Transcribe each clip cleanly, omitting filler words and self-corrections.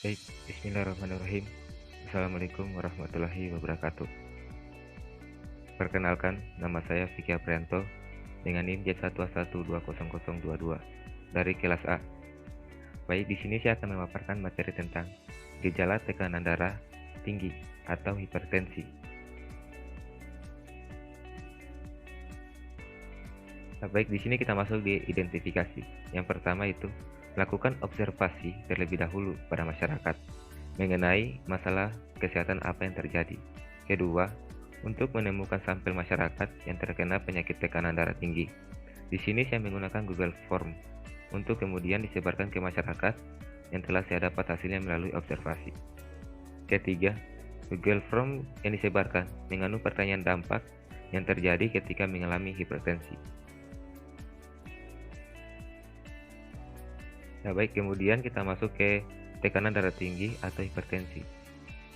Baik, bismillahirrahmanirrahim. Assalamualaikum warahmatullahi wabarakatuh. Perkenalkan, nama saya Vicky Aprianto dengan NIM J1A1200022 dari kelas A. Baik, di sini saya akan memaparkan materi tentang gejala tekanan darah tinggi atau hipertensi. Baik, di sini kita masuk di identifikasi. Yang pertama itu lakukan observasi terlebih dahulu pada masyarakat mengenai masalah kesehatan apa yang terjadi. Kedua, untuk menemukan sampel masyarakat yang terkena penyakit tekanan darah tinggi. Di sini saya menggunakan Google Form untuk kemudian disebarkan ke masyarakat yang telah saya dapat hasilnya melalui observasi. Ketiga, Google Form yang disebarkan mengandung pertanyaan dampak yang terjadi ketika mengalami hipertensi. Ya baik, kemudian kita masuk ke tekanan darah tinggi atau hipertensi.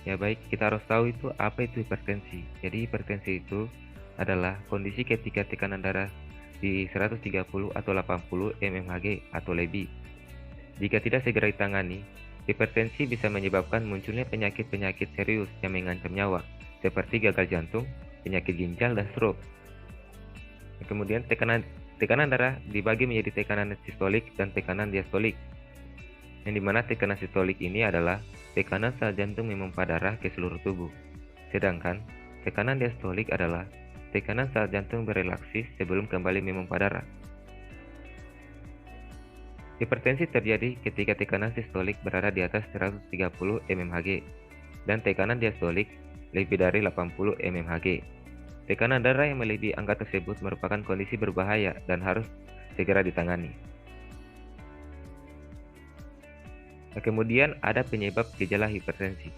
Ya baik, kita harus tahu itu apa itu hipertensi. Jadi hipertensi itu adalah kondisi ketika tekanan darah di 130 atau 80 mmHg atau lebih. Jika tidak segera ditangani, hipertensi bisa menyebabkan munculnya penyakit-penyakit serius yang mengancam nyawa, seperti gagal jantung, penyakit ginjal, dan stroke. Kemudian tekanan darah dibagi menjadi tekanan sistolik dan tekanan diastolik. Yang dimana tekanan sistolik ini adalah tekanan sel jantung memompa darah ke seluruh tubuh. Sedangkan tekanan diastolik adalah tekanan sel jantung berelaksasi sebelum kembali memompa darah. Hipertensi terjadi ketika tekanan sistolik berada di atas 130 mmHg dan tekanan diastolik lebih dari 80 mmHg. Tekanan darah yang melebihi angka tersebut merupakan kondisi berbahaya dan harus segera ditangani. Nah, kemudian ada penyebab gejala hipertensi.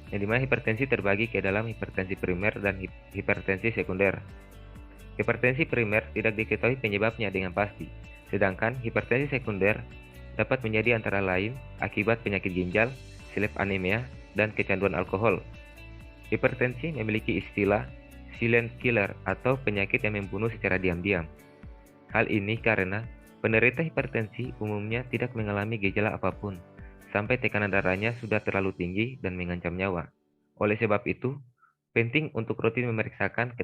Yang dimana hipertensi terbagi ke dalam hipertensi primer dan hipertensi sekunder. Hipertensi primer tidak diketahui penyebabnya dengan pasti, sedangkan hipertensi sekunder dapat menjadi antara lain akibat penyakit ginjal, seleb anemia, dan kecanduan alkohol. Hipertensi memiliki istilah silent killer atau penyakit yang membunuh secara diam-diam. Hal ini karena penderita hipertensi umumnya tidak mengalami gejala apapun sampai tekanan darahnya sudah terlalu tinggi dan mengancam nyawa. Oleh sebab itu, penting untuk rutin memeriksakan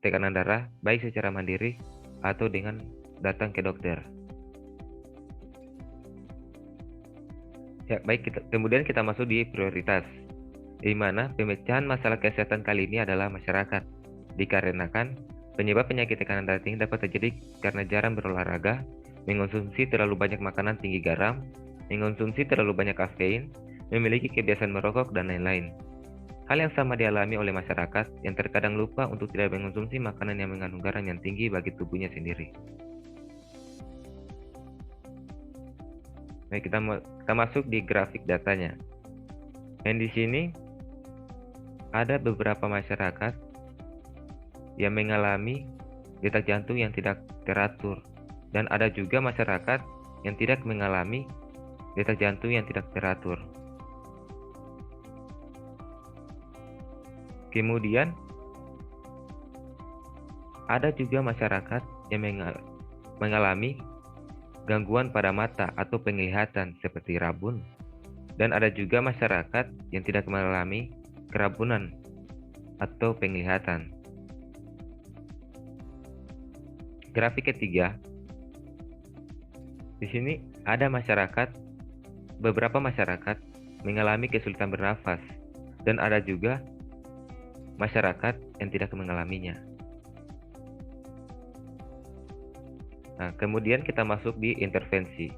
tekanan darah baik secara mandiri atau dengan datang ke dokter. Ya, baik, kemudian kita masuk di prioritas, di mana pemecahan masalah kesehatan kali ini adalah masyarakat. Dikarenakan penyebab penyakit tekanan darah tinggi dapat terjadi karena jarang berolahraga, mengonsumsi terlalu banyak makanan tinggi garam, mengonsumsi terlalu banyak kafein, memiliki kebiasaan merokok, dan lain-lain. Hal yang sama dialami oleh masyarakat yang terkadang lupa untuk tidak mengonsumsi makanan yang mengandung garam yang tinggi bagi tubuhnya sendiri. Baik, kita masuk di grafik datanya. Dan di sini ada beberapa masyarakat yang mengalami detak jantung yang tidak teratur, dan ada juga masyarakat yang tidak mengalami detak jantung yang tidak teratur. Kemudian ada juga masyarakat yang mengalami gangguan pada mata atau penglihatan seperti rabun, dan ada juga masyarakat yang tidak mengalami kerabunan atau penglihatan. Grafik ketiga, di sini ada beberapa masyarakat mengalami kesulitan bernafas, dan ada juga masyarakat yang tidak mengalaminya. Nah, kemudian kita masuk di intervensi,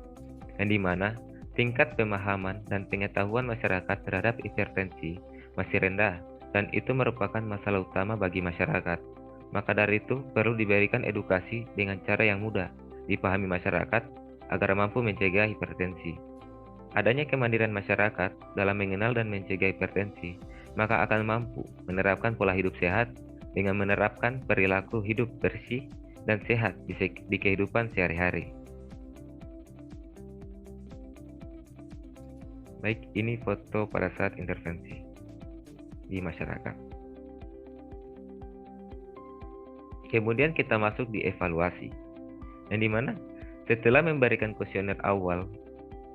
yang dimana tingkat pemahaman dan pengetahuan masyarakat terhadap hipertensi masih rendah, dan itu merupakan masalah utama bagi masyarakat. Maka dari itu perlu diberikan edukasi dengan cara yang mudah dipahami masyarakat agar mampu mencegah hipertensi. Adanya kemandirian masyarakat dalam mengenal dan mencegah hipertensi, maka akan mampu menerapkan pola hidup sehat dengan menerapkan perilaku hidup bersih dan sehat di kehidupan sehari-hari. Baik, ini foto pada saat intervensi di masyarakat. Kemudian kita masuk di evaluasi, yang dimana setelah memberikan kuesioner awal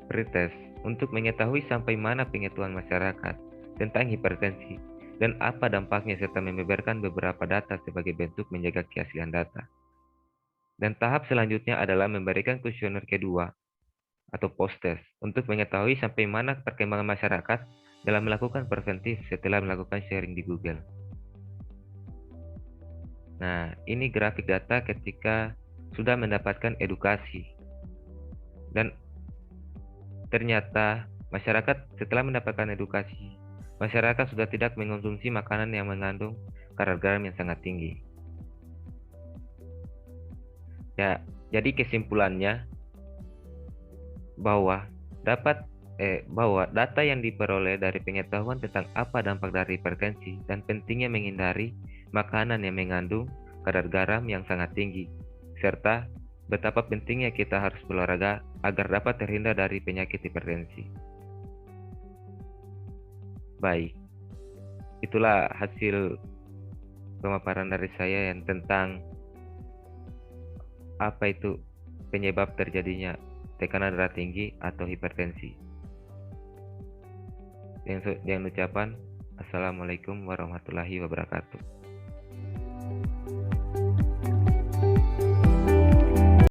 pretest untuk mengetahui sampai mana pengetahuan masyarakat tentang hipertensi dan apa dampaknya serta membeberkan beberapa data sebagai bentuk menjaga keaslian data. Dan tahap selanjutnya adalah memberikan kuesioner kedua atau post-test untuk mengetahui sampai mana perkembangan masyarakat dalam melakukan preventif setelah melakukan sharing di Google. Nah, ini grafik data ketika sudah mendapatkan edukasi. Dan ternyata masyarakat setelah mendapatkan edukasi, masyarakat sudah tidak mengonsumsi makanan yang mengandung kadar garam yang sangat tinggi. Ya, jadi kesimpulannya bahwa data yang diperoleh dari pengetahuan tentang apa dampak dari hipertensi dan pentingnya menghindari makanan yang mengandung kadar garam yang sangat tinggi, serta betapa pentingnya kita harus berolahraga agar dapat terhindar dari penyakit hipertensi. Baik, itulah hasil pemaparan dari saya yang tentang apa itu penyebab terjadinya tekanan darah tinggi atau hipertensi. Yang ucapan, Assalamualaikum warahmatullahi wabarakatuh.